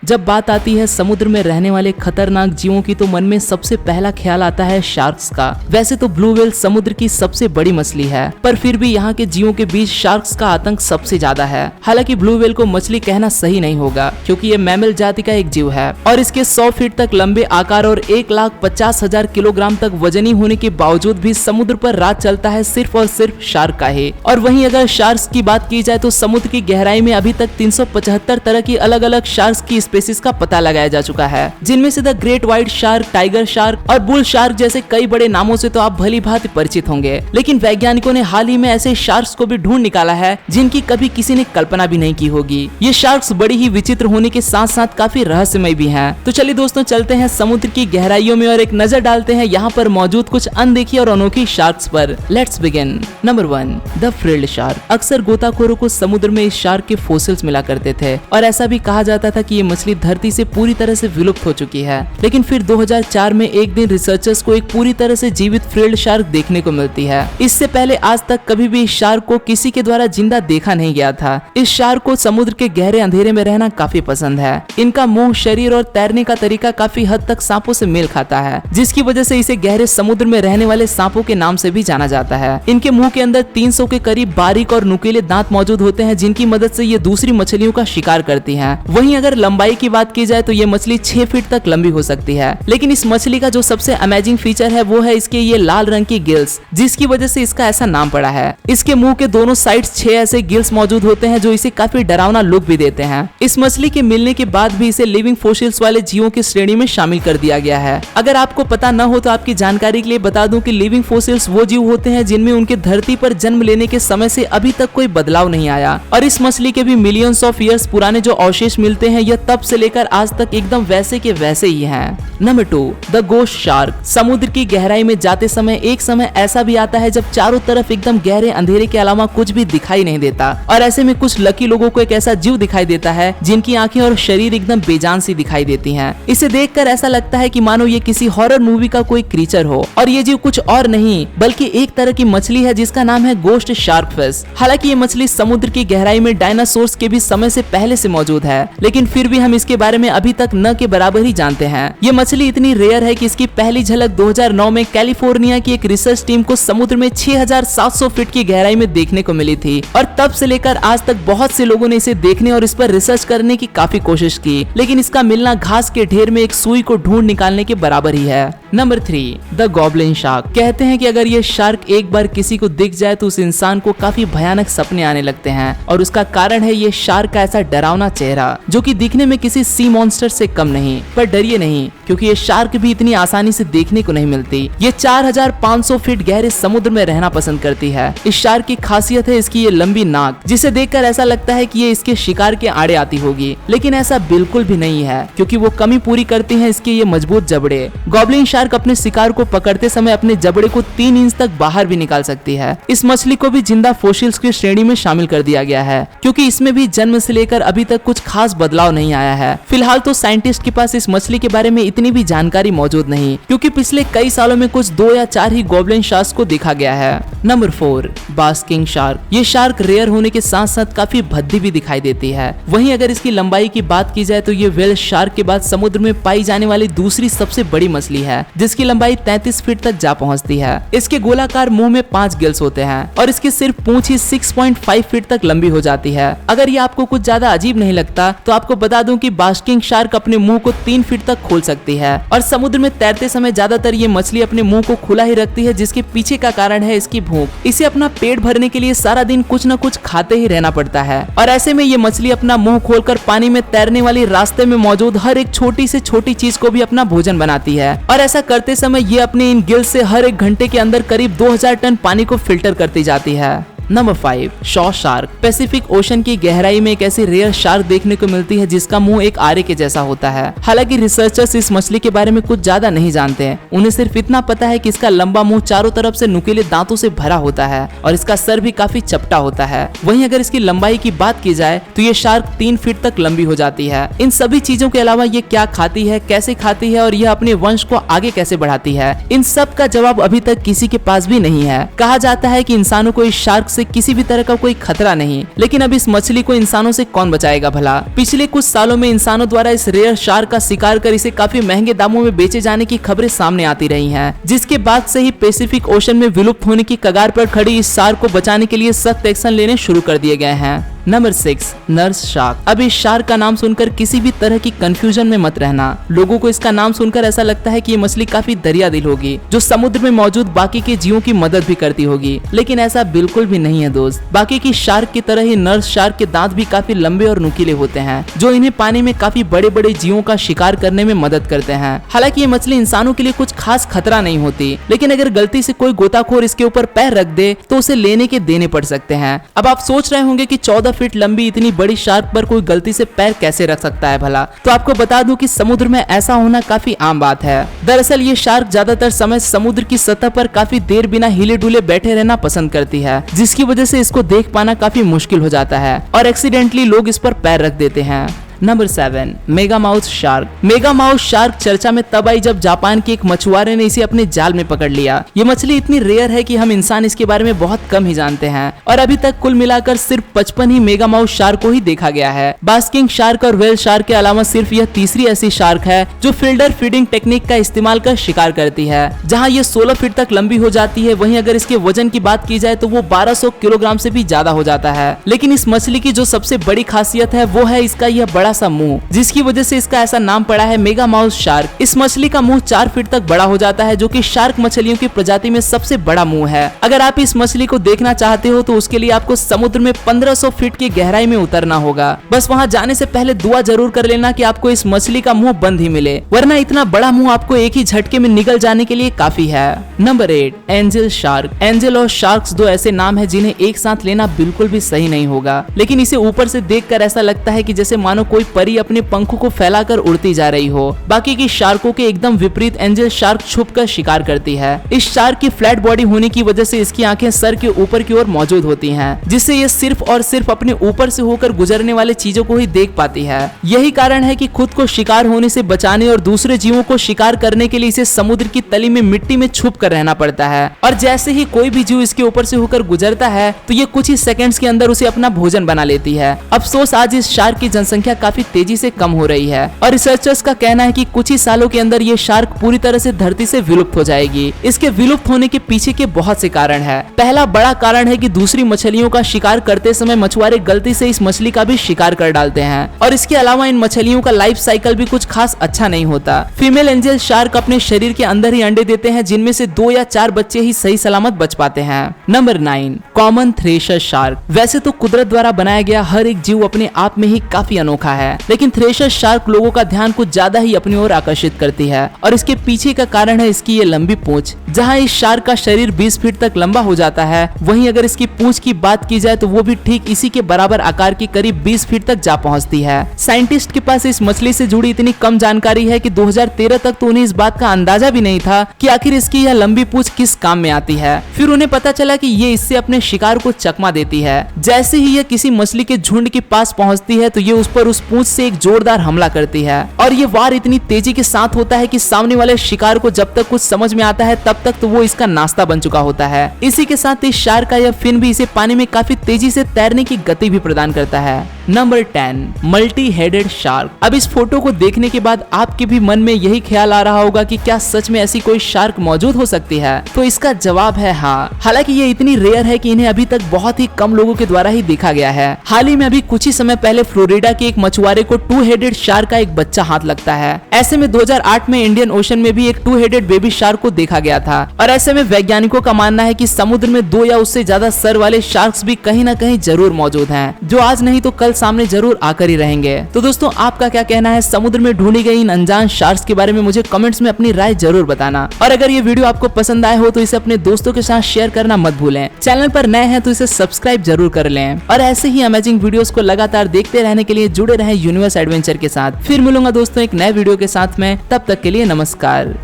जब बात आती है समुद्र में रहने वाले खतरनाक जीवों की तो मन में सबसे पहला ख्याल आता है शार्क्स का। वैसे तो ब्लू व्हेल समुद्र की सबसे बड़ी मछली है, पर फिर भी यहाँ के जीवों के बीच शार्क्स का आतंक सबसे ज्यादा है। हालांकि ब्लू व्हेल को मछली कहना सही नहीं होगा, क्योंकि ये मैमल जाति का एक जीव है और इसके 100 फीट तक लंबे आकार और 1,50,000 किलोग्राम तक वजनी होने के बावजूद भी समुद्र पर राज चलता है सिर्फ और सिर्फ शार्क का ही। और वहीं अगर शार्क्स की बात की जाए तो समुद्र की गहराई में अभी तक 375 तरह की अलग अलग शार्क्स की स्पेसीज का पता लगाया जा चुका है, जिनमें से the great white shark, tiger shark और बुल शार्क जैसे कई बड़े नामों से तो आप भली भांति परिचित होंगे। लेकिन वैज्ञानिकों ने हाल ही में ऐसे शार्क्स को भी ढूंढ निकाला है जिनकी कभी किसी ने कल्पना भी नहीं की होगी। ये शार्क्स बड़ी ही विचित्र होने के साथ साथ काफी रहस्यमय भी हैं। तो चलिए दोस्तों, चलते हैं समुद्र की गहराइयों में और एक नजर डालते हैं यहाँ पर मौजूद कुछ अनदेखी और अनोखी शार्क्स पर। Let's begin. Number 1, the frilled shark. अक्सर गोताखोरों को समुद्र में इस शार्क के फोसिल्स मिला करते थे और ऐसा भी कहा जाता था कि ये मछली धरती से पूरी तरह से विलुप्त हो चुकी है। लेकिन फिर 2004 में एक दिन रिसर्चर्स को एक पूरी तरह से जीवित फ्रिल्ड शार्क देखने को मिलती है। इससे पहले आज तक कभी भी इस शार्क को किसी के द्वारा जिंदा देखा नहीं गया था। इस शार्क को समुद्र के गहरे अंधेरे में रहना काफी पसंद है। इनका मुंह, शरीर और तैरने का तरीका काफी हद तक सांपों से मेल खाता है, जिसकी वजह से इसे गहरे समुद्र में रहने वाले सांपों के नाम से भी जाना जाता है। इनके मुंह के अंदर 300 के करीब बारीक और नुकीले दांत मौजूद होते हैं, जिनकी मदद से ये दूसरी मछलियों का शिकार करती हैं। वहीं अगर लंबाई की बात की जाए तो ये मछली 6 फीट तक लंबी हो सकती है। लेकिन इस मछली का जो सबसे अमेजिंग फीचर है वो है इसके ये लाल रंग की गिल्स, जिसकी वजह से इसका ऐसा नाम पड़ा है। इसके मुंह के दोनों साइड्स 6 ऐसे गिल्स मौजूद होते हैं जो इसे काफी डरावना लुक भी देते हैं। इस मछली के मिलने के बाद भी इसे लिविंग फोसिल्स वाले जीवों की श्रेणी में शामिल कर दिया गया है। अगर आपको पता न हो तो आपकी जानकारी के लिए बता दूं कि लिविंग फोसिल्स वो जीव होते हैं जिनमें उनके धरती पर जन्म लेने के समय से अभी तक कोई बदलाव नहीं आया। और इस मछली के भी मिलियंस ऑफ ईयर्स पुराने जो अवशेष मिलते हैं यह तब से लेकर आज तक एकदम वैसे के वैसे ही हैं। Number 2, the ghost shark. समुद्र की गहराई में जाते समय एक समय ऐसा भी आता है जब चारों तरफ एकदम गहरे अंधेरे के अलावा कुछ भी दिखाई नहीं देता, और ऐसे में कुछ लकी लोगों को एक ऐसा जीव दिखाई देता है जिनकी आंखें और शरीर एकदम बेजान सी दिखाई देती हैं। इसे देखकर ऐसा लगता है कि मानो ये किसी हॉरर मूवी का कोई क्रीचर हो, और ये जीव कुछ और नहीं बल्कि एक तरह की मछली है जिसका नाम है गोस्ट शार्कफिश। हालांकि ये मछली समुद्र की गहराई में डायनासोर्स के भी समय से पहले से मौजूद है, लेकिन फिर भी हम इसके बारे में अभी तक न के बराबर ही जानते हैं। ये मछली इतनी रेयर है कि इसकी पहली झलक 2009 में कैलिफोर्निया की एक रिसर्च टीम को समुद्र में 6700 फीट की गहराई में देखने को मिली थी, और तब से लेकर आज तक बहुत से लोगों ने इसे देखने और इस पर रिसर्च करने की काफी कोशिश की, लेकिन इसका मिलना घास के ढेर में एक सुई को ढूंढ निकालने के बराबर ही है। Number 3, the goblin shark. कहते हैं कि अगर ये शार्क एक बार किसी को दिख जाए तो उस इंसान को काफी भयानक सपने आने लगते हैं, और उसका कारण है ये शार्क का ऐसा डरावना चेहरा जो कि दिखने में किसी सी मॉन्स्टर से कम नहीं। पर डरिए नहीं, क्योंकि ये शार्क भी इतनी आसानी से देखने को नहीं मिलती। ये 4500 फीट गहरे समुद्र में रहना पसंद करती है। इस शार्क की खासियत है इसकी ये लंबी नाक, जिसे देखकर ऐसा लगता है कि ये इसके शिकार के आड़े आती होगी, लेकिन ऐसा बिल्कुल भी नहीं है, क्योंकि वो कमी पूरी करती है इसके ये मजबूत जबड़े। गॉब्लिन शार्क अपने शिकार को पकड़ते समय अपने जबड़े को 3 इंच तक बाहर भी निकाल सकती है। इस मछली को भी जिंदा फोसिल्स की श्रेणी में शामिल कर दिया गया है, क्योंकि इसमें भी जन्म से लेकर अभी तक कुछ खास बदलाव नहीं आया है। फिलहाल तो साइंटिस्ट के पास इस मछली के बारे में इतनी भी जानकारी मौजूद नहीं, क्योंकि पिछले कई सालों में कुछ 2 या 4 ही गॉब्लिन शार्क्स को देखा गया है। Number 4, basking shark. ये शार्क रेयर होने के साथ साथ काफी भद्दी भी दिखाई देती है। वहीं अगर इसकी लंबाई की बात की जाए तो ये व्हेल शार्क के बाद समुद्र में पाई जाने वाली दूसरी सबसे बड़ी मछली है, जिसकी लंबाई 33 फीट तक जा पहुंचती है। इसके गोलाकार मुंह में 5 गिल्स होते हैं और इसकी सिर्फ पूंछ ही 6.5 फीट तक लंबी हो जाती है। अगर ये आपको कुछ ज्यादा अजीब नहीं लगता तो आपको बता दूं कि बास्किंग शार्क अपने मुंह को 3 फीट तक खोल सकती है, और समुद्र में तैरते समय ज्यादातर ये मछली अपने मुंह को खुला ही रखती है, जिसके पीछे का कारण है इसकी भूख। इसे अपना पेट भरने के लिए सारा दिन कुछ न कुछ खाते ही रहना पड़ता है, और ऐसे में ये मछली अपना मुंह खोलकर पानी में तैरने वाली रास्ते में मौजूद हर एक छोटी से छोटी चीज को भी अपना भोजन बनाती है। और ऐसा करते समय ये अपने इन गिल्स से हर एक घंटे के अंदर करीब 2000 टन पानी को फिल्टर करती जाती है। Number 5, Shaw shark. Pacific ocean की गहराई में एक ऐसी रेयर शार्क देखने को मिलती है जिसका मुंह एक आरे के जैसा होता है। हालांकि रिसर्चर्स इस मछली के बारे में कुछ ज्यादा नहीं जानते हैं। उन्हें सिर्फ इतना पता है कि इसका लंबा मुंह चारों तरफ से नुकीले दांतों से भरा होता है और इसका सर भी काफी चपटा होता है। वहीं अगर इसकी लंबाई की बात की जाए तो ये शार्क 3 फीट तक लंबी हो जाती है। इन सभी चीजों के अलावा ये क्या खाती है, कैसे खाती है और यह अपने वंश को आगे कैसे बढ़ाती है, इन सब का जवाब अभी तक किसी के पास भी नहीं है। कहा जाता है कि इंसानों को इस शार्क से किसी भी तरह का कोई खतरा नहीं, लेकिन अब इस मछली को इंसानों से कौन बचाएगा भला। पिछले कुछ सालों में इंसानों द्वारा इस रेयर शार्क का शिकार कर इसे काफी महंगे दामों में बेचे जाने की खबरें सामने आती रही हैं, जिसके बाद से ही पैसिफिक ओशन में विलुप्त होने की कगार पर खड़ी इस शार्क को बचाने के लिए सख्त एक्शन लेने शुरू कर दिए गए हैं। Number 6, nurse shark. अब इस शार्क का नाम सुनकर किसी भी तरह की कंफ्यूजन में मत रहना। लोगों को इसका नाम सुनकर ऐसा लगता है कि ये मछली काफी दरिया दिल होगी, जो समुद्र में मौजूद बाकी के जीवों की मदद भी करती होगी, लेकिन ऐसा बिल्कुल भी नहीं है दोस्त। बाकी की शार्क की तरह ही नर्स शार्क के दांत भी काफी लंबे और नुकीले होते हैं, जो इन्हें पानी में काफी बड़े बड़े जीवों का शिकार करने में मदद करते हैं। हालांकि ये मछली इंसानों के लिए कुछ खास खतरा नहीं होती, लेकिन अगर गलती से कोई गोताखोर इसके ऊपर पैर रख दे तो उसे लेने के देने पड़ सकते हैं। अब आप सोच रहे होंगे कि 14 फीट लंबी इतनी बड़ी शार्क पर कोई गलती से पैर कैसे रख सकता है भला। तो आपको बता दूं कि समुद्र में ऐसा होना काफी आम बात है। दरअसल ये शार्क ज्यादातर समय समुद्र की सतह पर काफी देर बिना हिले डुले बैठे रहना पसंद करती है, जिसकी वजह से इसको देख पाना काफी मुश्किल हो जाता है और एक्सीडेंटली लोग इस पर पैर रख देते हैं। Number 7, mega mouth shark. Mega mouth shark चर्चा में तब आई जब जापान के एक मछुआरे ने इसे अपने जाल में पकड़ लिया। ये मछली इतनी रेयर है कि हम इंसान इसके बारे में बहुत कम ही जानते हैं और अभी तक कुल मिलाकर सिर्फ 55 ही मेगा माउथ शार्क को ही देखा गया है। बास्किंग शार्क और व्हेल शार्क के अलावा सिर्फ यह तीसरी ऐसी शार्क है जो फिल्टर फीडिंग टेक्निक का इस्तेमाल कर शिकार करती है, जहाँ ये 16 फीट तक लंबी हो जाती है। वहीं अगर इसके वजन की बात की जाए तो वो 1200 किलोग्राम से भी ज्यादा हो जाता है। लेकिन इस मछली की जो सबसे बड़ी खासियत है वो है इसका यह बड़ा सा मुंह, जिसकी वजह से इसका ऐसा नाम पड़ा है मेगा माउथ शार्क। इस मछली का मुंह 4 फीट तक बड़ा हो जाता है, जो कि शार्क मछलियों की प्रजाति में सबसे बड़ा मुंह है। अगर आप इस मछली को देखना चाहते हो तो उसके लिए आपको समुद्र में 1500 फीट की गहराई में उतरना होगा। बस वहां जाने से पहले दुआ जरूर कर लेना कि आपको इस मछली का मुंह बंद ही मिले, वरना इतना बड़ा मुंह आपको एक ही झटके में निगल जाने के लिए काफी है। Number 8, angel shark. एंजल और शार्क्स दो ऐसे नाम है जिन्हें एक साथ लेना बिल्कुल भी सही नहीं होगा, लेकिन इसे ऊपर से देखकर ऐसा लगता है कि जैसे मानो कोई परी अपने पंखों को फैलाकर उड़ती जा रही हो। बाकी की शार्कों के एकदम विपरीत एंजल शार्क छुपकर शिकार करती है। इस शार्क की फ्लैट बॉडी होने की वजह से इसकी आंखें सर के ऊपर की ओर मौजूद होती हैं, जिससे ये सिर्फ और सिर्फ अपने ऊपर से होकर गुजरने वाले चीजों को ही देख पाती है। यही कारण है कि खुद को शिकार होने से बचाने और दूसरे जीवों को शिकार करने के लिए इसे समुद्र की तली में मिट्टी में छुप कर रहना पड़ता है। और जैसे ही कोई भी जीव इसके ऊपर से होकर गुजरता है तो ये कुछ ही सेकंड्स के अंदर उसे अपना भोजन बना लेती है। अफसोस आज इस शार्क की जनसंख्या काफी तेजी से कम हो रही है और रिसर्चर्स का कहना है कि कुछ ही सालों के अंदर ये शार्क पूरी तरह से धरती से विलुप्त हो जाएगी। इसके विलुप्त होने के पीछे के बहुत से कारण है। पहला बड़ा कारण है कि दूसरी मछलियों का शिकार करते समय मछुआरे गलती से इस मछली का भी शिकार कर डालते हैं और इसके अलावा इन मछलियों का लाइफ साइकिल भी कुछ खास अच्छा नहीं होता। फीमेल एंजल शार्क अपने शरीर के अंदर ही अंडे देते हैं, जिनमें से 2 या 4 बच्चे ही सही सलामत बच पाते हैं। Number 9, common thresher shark. वैसे तो कुदरत द्वारा बनाया गया हर एक जीव अपने आप में ही काफी अनोखा है, लेकिन थ्रेशर शार्क लोगों का ध्यान कुछ ज्यादा ही अपनी ओर आकर्षित करती है और इसके पीछे का कारण है इसकी ये लंबी पूंछ। जहां इस शार्क का शरीर 20 फीट तक लंबा हो जाता है, वहीं अगर इसकी पूंछ की बात की जाए तो वो भी ठीक इसी के बराबर आकार की करीब 20 फीट तक जा पहुंचती है। साइंटिस्ट के पास इस मछली से जुड़ी इतनी कम जानकारी है कि 2013 तक तो उन्हें इस बात का अंदाजा भी नहीं था कि आखिर इसकी यह लंबी पूंछ किस काम में आती है। फिर उन्हें पता चला कि ये इससे अपने शिकार को चकमा देती है। जैसे ही यह किसी मछली के झुंड के पास पहुंचती है तो ये उस पर उस पूंछ से एक जोरदार हमला करती है और ये वार इतनी तेजी के साथ होता है कि सामने वाले शिकार को जब तक कुछ समझ में आता है तब तक तो वो इसका नाश्ता बन चुका होता है। इसी के साथ इस शार्क का यह फिन भी इसे पानी में काफी तेजी से तैरने की गति भी प्रदान करता है। Number 10, multi headed shark. अब इस फोटो को देखने के बाद आपके भी मन में यही ख्याल आ रहा होगा कि क्या सच में ऐसी कोई शार्क मौजूद हो सकती है? तो इसका जवाब है हाँ। हालांकि ये इतनी रेयर है कि इन्हें अभी तक बहुत ही कम लोगों के द्वारा ही देखा गया है। हाल ही में अभी कुछ ही समय पहले फ्लोरिडा के एक मछुआरे को 2 हेडेड शार्क का एक बच्चा हाथ लगता है। ऐसे में 2008 में इंडियन ओशन में भी एक 2 हेडेड बेबी शार्क को देखा गया था और ऐसे में वैज्ञानिकों का मानना है कि समुद्र में 2 या उससे ज्यादा सर वाले शार्क्स भी कहीं न कहीं जरूर मौजूद हैं, जो आज नहीं तो कल सामने जरूर आकर ही रहेंगे। तो दोस्तों, आपका क्या कहना है समुद्र में ढूंढी गई इन अनजान शार्क्स के बारे में? मुझे कमेंट्स में अपनी राय जरूर बताना और अगर ये वीडियो आपको पसंद आए हो तो इसे अपने दोस्तों के साथ शेयर करना मत भूलें। चैनल पर नए हैं तो इसे सब्सक्राइब जरूर कर लें और ऐसे ही अमेजिंग वीडियोस को लगातार देखते रहने के लिए जुड़े रहें यूनिवर्स एडवेंचर के साथ। फिर मिलूंगा दोस्तों एक नए वीडियो के साथ में, तब तक के लिए नमस्कार।